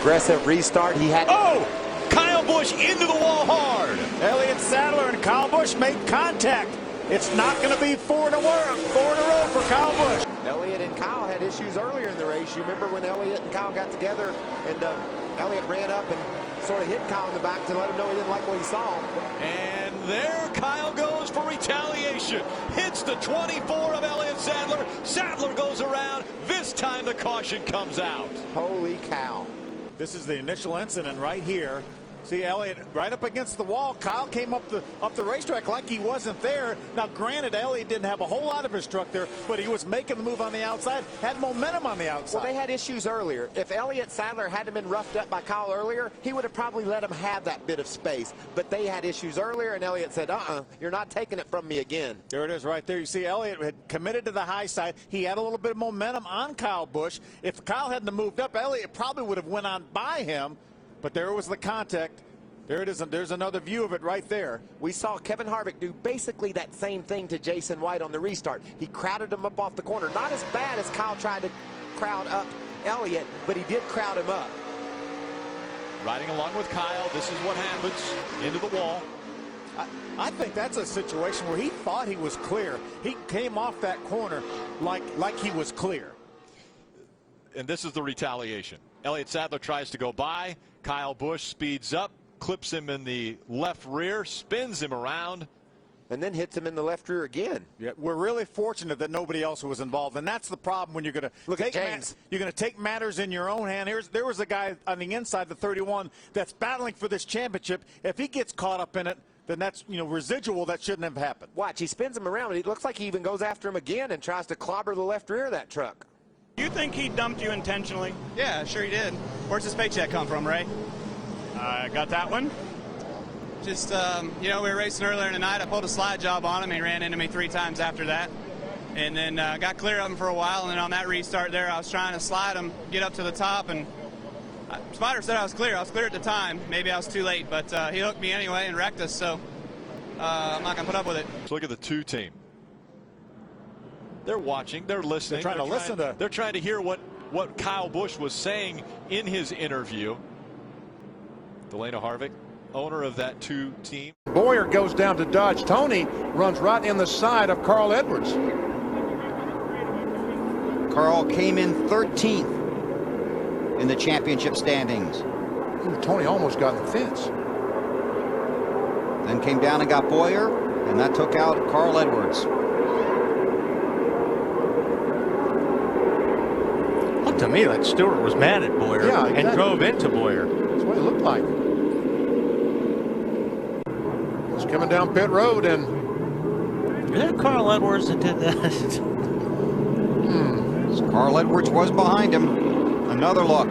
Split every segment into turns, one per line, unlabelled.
aggressive restart. He had.
Oh! Kyle Busch into the wall hard.
Elliott Sadler and Kyle Busch made contact. It's not going to be four in a row for Kyle Busch.
Elliott and Kyle had issues earlier in the race. You remember when Elliott and Kyle got together and Elliott ran up and sort of hit Kyle in the back to let him know he didn't like what he saw.
And there Kyle goes for retaliation. Hits the 24 of Elliott Sadler. Sadler goes around. This time the caution comes out.
Holy cow.
This is the initial incident right here. See Elliott right up against the wall. Kyle came up the racetrack like he wasn't there. Now, granted, Elliott didn't have a whole lot of his truck there, but he was making the move on the outside, had momentum on the outside.
Well, they had issues earlier. If Elliott Sadler hadn't been roughed up by Kyle earlier, he would have probably let him have that bit of space. But they had issues earlier, and Elliott said, you're not taking it from me again.
There it is right there. You see Elliott had committed to the high side. He had a little bit of momentum on Kyle Busch. If Kyle hadn't moved up, Elliott probably would have went on by him. But there was the contact. There it is, and there's another view of it right there.
We saw Kevin Harvick do basically that same thing to Jason White on the restart. He crowded him up off the corner. Not as bad as Kyle tried to crowd up Elliott, but he did crowd him up.
Riding along with Kyle, this is what happens. Into the wall.
I think that's a situation where he thought he was clear. He came off that corner like he was clear.
And this is the retaliation. Elliott Sadler tries to go by. Kyle Busch speeds up, clips him in the left rear, spins him around,
and then hits him in the left rear again.
Yeah, we're really fortunate that nobody else was involved, and that's the problem when you're going to
look at James.
You're going to take matters in your own hand. There was a guy on the inside, the 31, that's battling for this championship. If he gets caught up in it, then that's residual that shouldn't have happened.
Watch, he spins him around, and it looks like he even goes after him again and tries to clobber the left rear of that truck.
You think he dumped you intentionally?
Yeah, sure he did. Where's his paycheck come from, Ray?
I got that one.
Just, we were racing earlier in the night. I pulled a slide job on him. He ran into me 3 times after that. And then got clear of him for a while. And then on that restart there, I was trying to slide him, get up to the top. And Spider said I was clear. I was clear at the time. Maybe I was too late. But he hooked me anyway and wrecked us. So I'm not going to put up with it.
So look at the 2 team. They're watching. They're listening. They're trying to hear what Kyle Busch was saying in his interview. Delana Harvick, owner of that 2 team.
Boyer goes down to Dodge. Tony runs right in the side of Carl Edwards.
Carl came in 13th in the championship standings.
Tony almost got in the fence.
Then came down and got Boyer, and that took out Carl Edwards.
Looked to me like Stewart was mad at Boyer and drove into Boyer.
That's what it looked like. Was coming down pit road, and
is that Carl Edwards that did that?
Carl Edwards was behind him. Another look.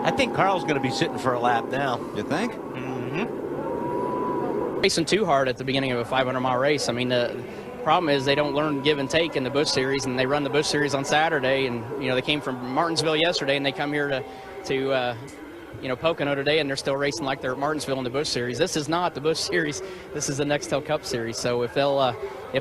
I think Carl's going to be sitting for a lap now.
You think?
Mm-hmm. Racing too hard at the beginning of a 500-mile race. I mean, the problem is they don't learn give and take in the Busch Series, and they run the Busch Series on Saturday, and they came from Martinsville yesterday, and they come here to Pocono today, and they're still racing like they're at Martinsville in the Busch Series. This is not the Busch Series. This is the Nextel Cup Series. So if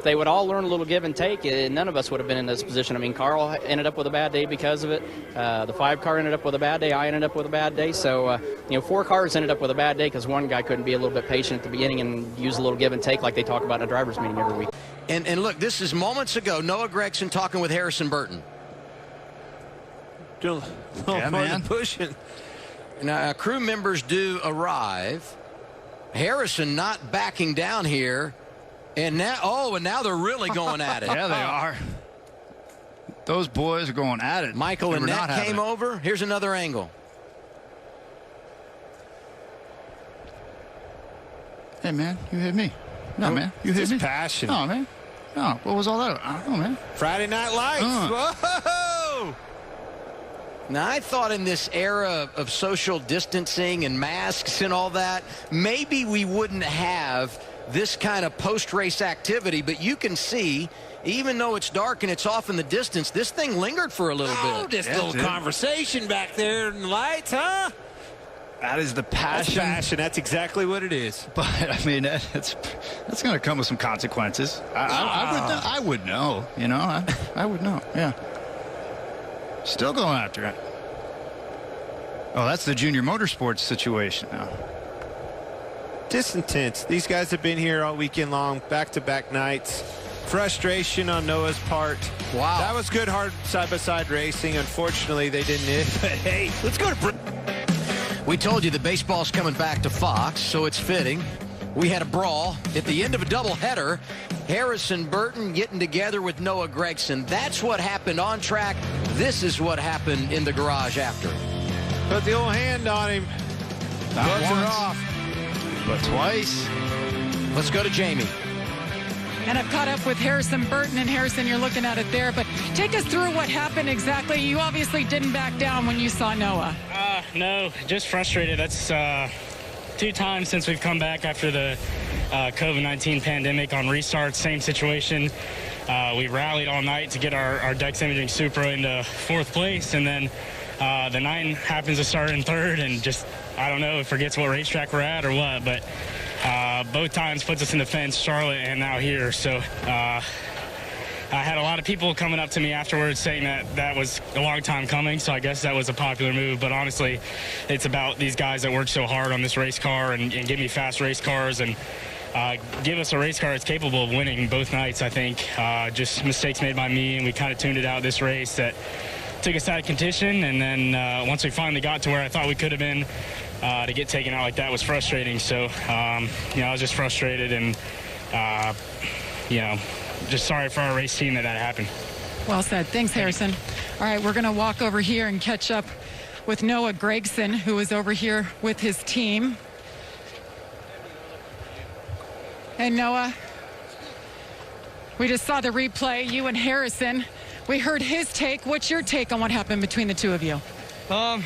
they would all learn a little give and take, none of us would have been in this position. I mean, Carl ended up with a bad day because of it. The 5 car ended up with a bad day. I ended up with a bad day. So 4 cars ended up with a bad day because one guy couldn't be a little bit patient at the beginning and use a little give and take like they talk about in a driver's meeting every week.
And look, this is moments ago. Noah Gragson talking with Harrison Burton.
Yeah, man.
Pushing. Now, crew members do arrive. Harrison not backing down here. And now they're really going at it.
Yeah, they are. Those boys are going at it.
Michael and Nat came over. Here's another angle.
Hey, man, you hit me. No, man, you hit me.
Passion.
No, man. No, what was all that? I don't know, man.
Friday Night Lights.
Whoa! Now, I thought in this era of social distancing and masks and all that, maybe we wouldn't have this kind of post-race activity, but you can see, even though it's dark and it's off in the distance, this thing lingered for a little bit.
Just a little conversation back there in the lights, huh?
That is the passion.
That's passion. That's exactly what it is.
But, I mean, that's going to come with some consequences. I would know, I would know, I would know, yeah. Still going after it. Oh, that's the Junior Motorsports situation now.
Just intense. These guys have been here all weekend long, back-to-back nights. Frustration on Noah's part.
Wow.
That was good, hard side-by-side racing. Unfortunately, they didn't hit. But hey, let's go to...
We told you the baseball's coming back to Fox, so it's fitting. We had a brawl at the end of a doubleheader. Harrison Burton getting together with Noah Gragson. That's what happened on track. This is what happened in the garage after.
Put the old hand on him.
Not
once,
off, but twice.
Let's go to Jamie.
And I've caught up with Harrison Burton. And Harrison, you're looking at it there. But take us through what happened exactly. You obviously didn't back down when you saw Noah.
No, just frustrated. That's 2 times since we've come back after the COVID-19 pandemic on restart. Same situation. We rallied all night to get our Dex Imaging Supra into 4th place. And then the 9 happens to start in 3rd and just, I don't know, forgets what racetrack we're at or what. But both times puts us in the fence, Charlotte and now here. So I had a lot of people coming up to me afterwards saying that was a long time coming, so I guess that was a popular move. But honestly, it's about these guys that work so hard on this race car and give me fast race cars and give us a race car that's capable of winning both nights, I think. Just mistakes made by me, and we kind of tuned it out this race that took us out of contention. And then once we finally got to where I thought we could have been, to get taken out like that was frustrating. So, I was just frustrated and, just sorry for our race team that happened.
Well said. Thanks, Harrison. All right, we're going to walk over here and catch up with Noah Gragson, who is over here with his team. Hey, Noah. We just saw the replay, you and Harrison. We heard his take. What's your take on what happened between the two of you?
I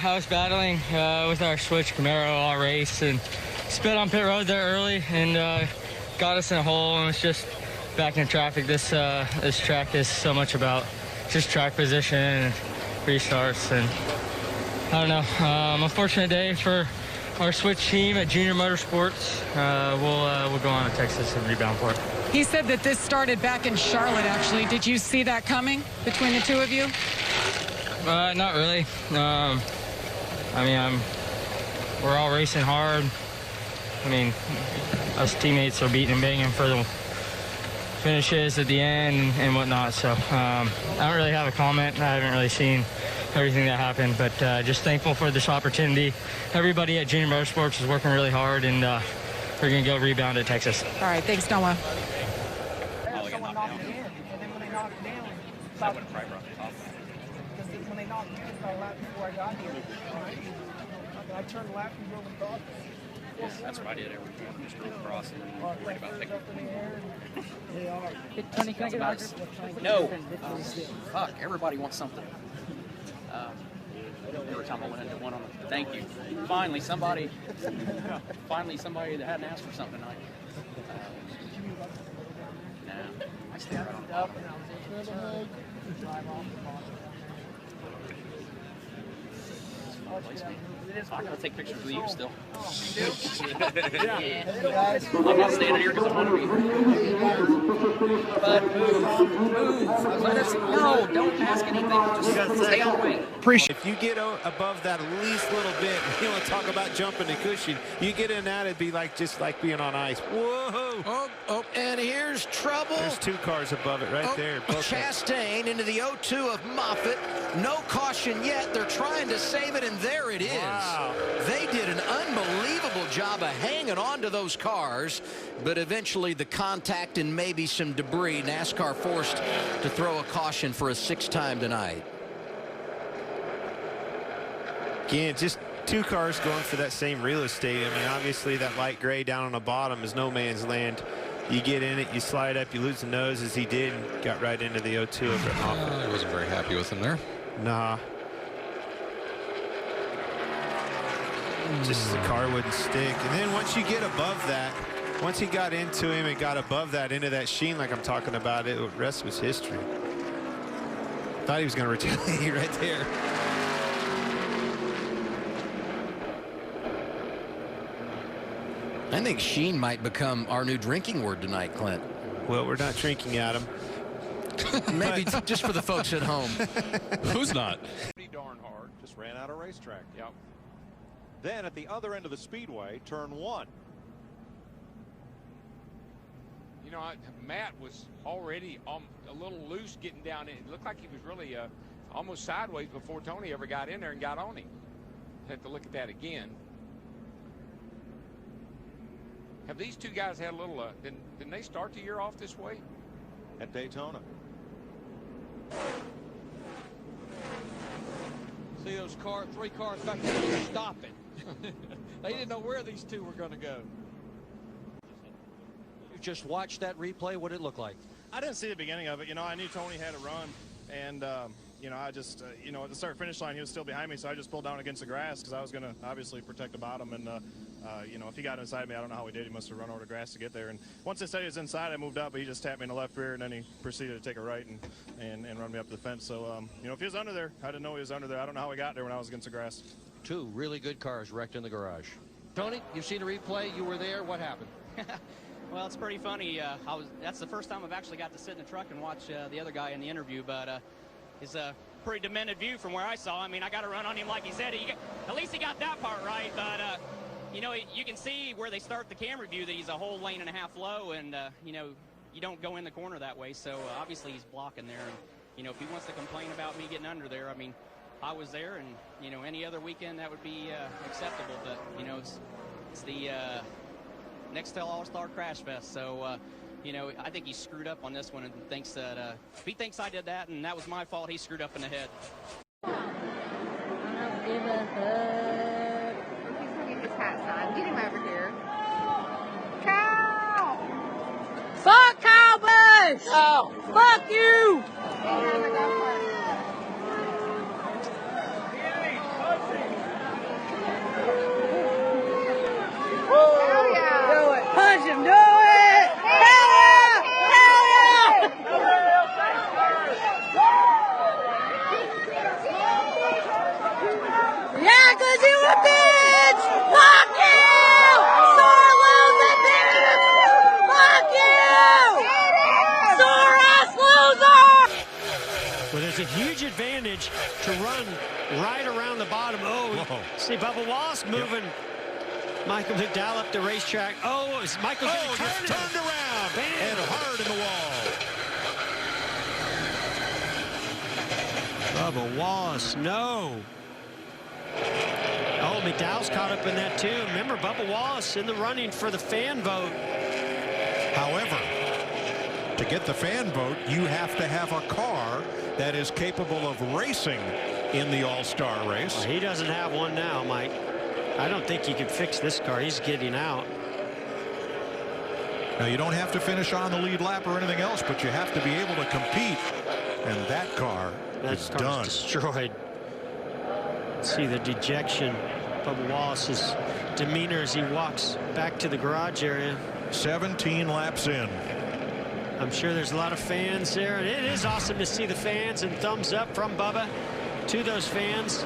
was battling with our switch Camaro all race and spit on pit road there early and got us in a hole, and it's just back in traffic. This track is so much about just track position and restarts, and I don't know. Unfortunate day for our switch team at Junior Motorsports. We'll go on to Texas and rebound for it.
He said that this started back in Charlotte, actually. Did you see that coming between the two of you?
Not really. We're all racing hard. Us teammates are beating and banging for the finishes at the end and whatnot. So I don't really have a comment. I haven't really seen everything that happened, but just thankful for this opportunity. Everybody at Junior Motorsports is working really hard, and we're going to go rebound at Texas.
All right, thanks, Noah.
Someone knocked it in, and then when they knocked it down, about when they knocked it in, it's not a lap before I got here. I turned left and drove across.
That's what I did every time. Just drove across and worried about picking up.
Tony, can I get
That's no. Fuck, everybody wants something. Every time I went into one on the thank you. Finally somebody that hadn't asked for something tonight. Nah. I stayed right on the top. I'm going to take pictures with you still. You do? Yeah. I'm not standing here because I'm hungry. But move. Let us know. Don't ask anything. Just stay on the way.
If you get above that at least a little bit, you want to talk about jumping the cushion. You get in that, it'd be just like being on ice. Whoa!
Oh, and here's trouble.
There's 2 cars above it right there.
Chastain into the 0-2 of Moffitt. No caution yet. They're trying to save it, and there it is.
Wow.
They did an unbelievable job of hanging on to those cars, but eventually the contact and maybe some debris. NASCAR forced to throw a caution for a 6th time tonight.
Again, just 2 cars going for that same real estate. Obviously that light gray down on the bottom is no man's land. You get in it, you slide up, you lose the nose as he did, and got right into the 0-2 over at Moffitt.
I wasn't very happy with him there.
Nah. Just the car wouldn't stick. And then once you get above that, once he got into him and got above that, into that sheen like I'm talking about, the rest was history. Thought he was going to retaliate right there.
I think sheen might become our new drinking word tonight, Clint.
Well, we're not drinking at him.
Maybe just for the folks at home.
Who's not?
Pretty darn hard. Just ran out of racetrack. Yep. Then at the other end of the speedway, turn 1.
You know, Matt was already a little loose getting down in. It looked like he was really almost sideways before Tony ever got in there and got on him. Have to look at that again. Have these two guys had a little, didn't they start the year off this way?
At Daytona.
See those three cars back there stopping. They didn't know where these two were going to go. You just watched that replay. What did it look like?
I didn't see the beginning of it. You know, I knew Tony had a run, and you know, I just you know, at the start-finish line, he was still behind me, so I just pulled down against the grass because I was going to obviously protect the bottom. And you know, if he got inside me, I don't know how he did. He must have run over the grass to get there. And once they said he was inside, I moved up, but he just tapped me in the left rear, and then he proceeded to take a right and run me up the fence. So you know, if he was under there, I didn't know he was under there. I don't know how he got there when I was against the grass.
Two really good cars wrecked in the garage. Tony, you've seen the replay. You were there. What happened?
Well, it's pretty funny. That's the first time I've actually got to sit in the truck and watch the other guy in the interview, but it's a pretty demented view from where I saw. I mean, I got to run on him like he said. At least he got that part right, but you know, you can see where they start the camera view that he's a whole lane and a half low, and you know, you don't go in the corner that way, so obviously he's blocking there. And you know, if he wants to complain about me getting under there, I mean, I was there, and you know, any other weekend that would be acceptable, but you know, it's the next to All-Star Crash Fest, so you know, I think he screwed up on this one and thinks that if he thinks I did that and that was my fault, he screwed up in the head.
Give a hug. He's gonna get his hat signed. Get him over here. Kyle! Fuck Kyle Busch! Oh. Fuck you! Hell yeah! Do it! Punch him! Do it! Hell yeah! Hell yeah! Yeah, 'cause you a bitch! Fuck you! Sore loser, bitch! Fuck you! Sore ass loser!
Well, there's a huge advantage to run right around the bottom. Oh, see Bubba Wallace moving. Yep. Michael McDowell up the racetrack. Oh, is Michael
just turned around and hard in the wall.
Bubba Wallace, no. Oh, McDowell's caught up in that too. Remember, Bubba Wallace in the running for the fan vote.
However, to get the fan vote, you have to have a car that is capable of racing in the All-Star race.
Well, he doesn't have one now, Mike. I don't think you can fix this car. He's getting out.
Now, you don't have to finish on the lead lap or anything else, but you have to be able to compete. And that car is done.
Destroyed. See the dejection. Bubba Wallace's demeanor as he walks back to the garage area.
17 laps in.
I'm sure there's a lot of fans there. And it is awesome to see the fans, and thumbs up from Bubba to those fans.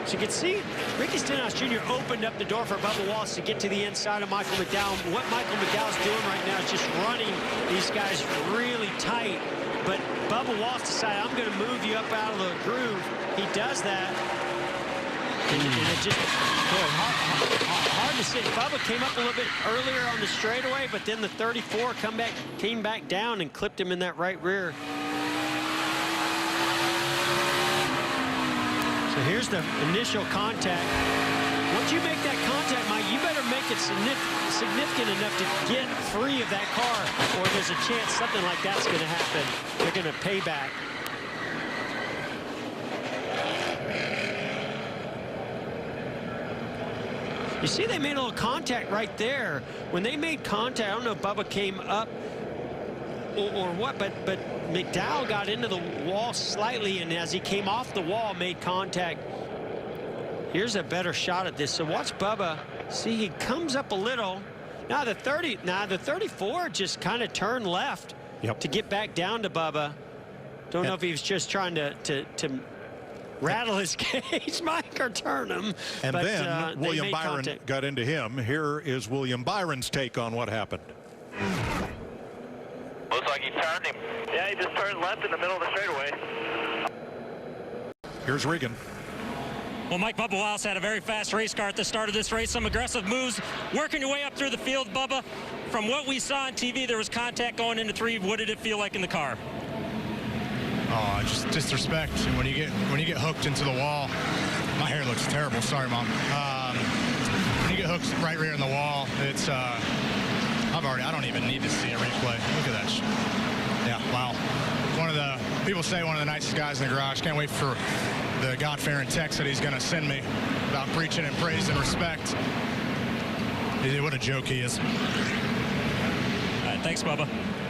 So you can see Ricky Stenhouse Jr. opened up the door for Bubba Wallace to get to the inside of Michael McDowell. What Michael McDowell's doing right now is just running these guys really tight. But Bubba Wallace decided, I'm going to move you up out of the groove. He does that. And it just, boy, hard to see. Bubba came up a little bit earlier on the straightaway, but then the 34 came back down and clipped him in that right rear. So here's the initial contact. Once you make that contact, Mike, you better make it significant enough to get free of that car, or there's a chance something like that's going to happen. They're going to pay back. You see they made a little contact right there. When they made contact, I don't know if Bubba came up or what, but McDowell got into the wall slightly, and as he came off the wall, made contact. Here's a better shot at this. So watch Bubba. See, he comes up a little. Now the 34 just kind of turned left to get back down to Bubba. Don't know if he was just trying to rattle his cage, Mike, or turn him.
And
but,
then William Byron got into him. Here is William Byron's take on what happened.
Looks like he turned him. Yeah, he just turned
went left in the middle of the straightaway.
Here's Regan.
Well, Mike, Bubba Wallace had a very fast race car at the start of this race. Some aggressive moves, working your way up through the field, Bubba. From what we saw on TV, there was contact going into 3. What did it feel like in the car?
Oh, just disrespect. When you get hooked into the wall, my hair looks terrible. Sorry, Mom. When you get hooked right rear in the wall, it's I don't even need to see a replay. Look at that. Yeah, wow. People say one of the nicest guys in the garage. Can't wait for the God-fearing text that he's going to send me about preaching and praise and respect. What a joke he is.
All right, thanks, Bubba.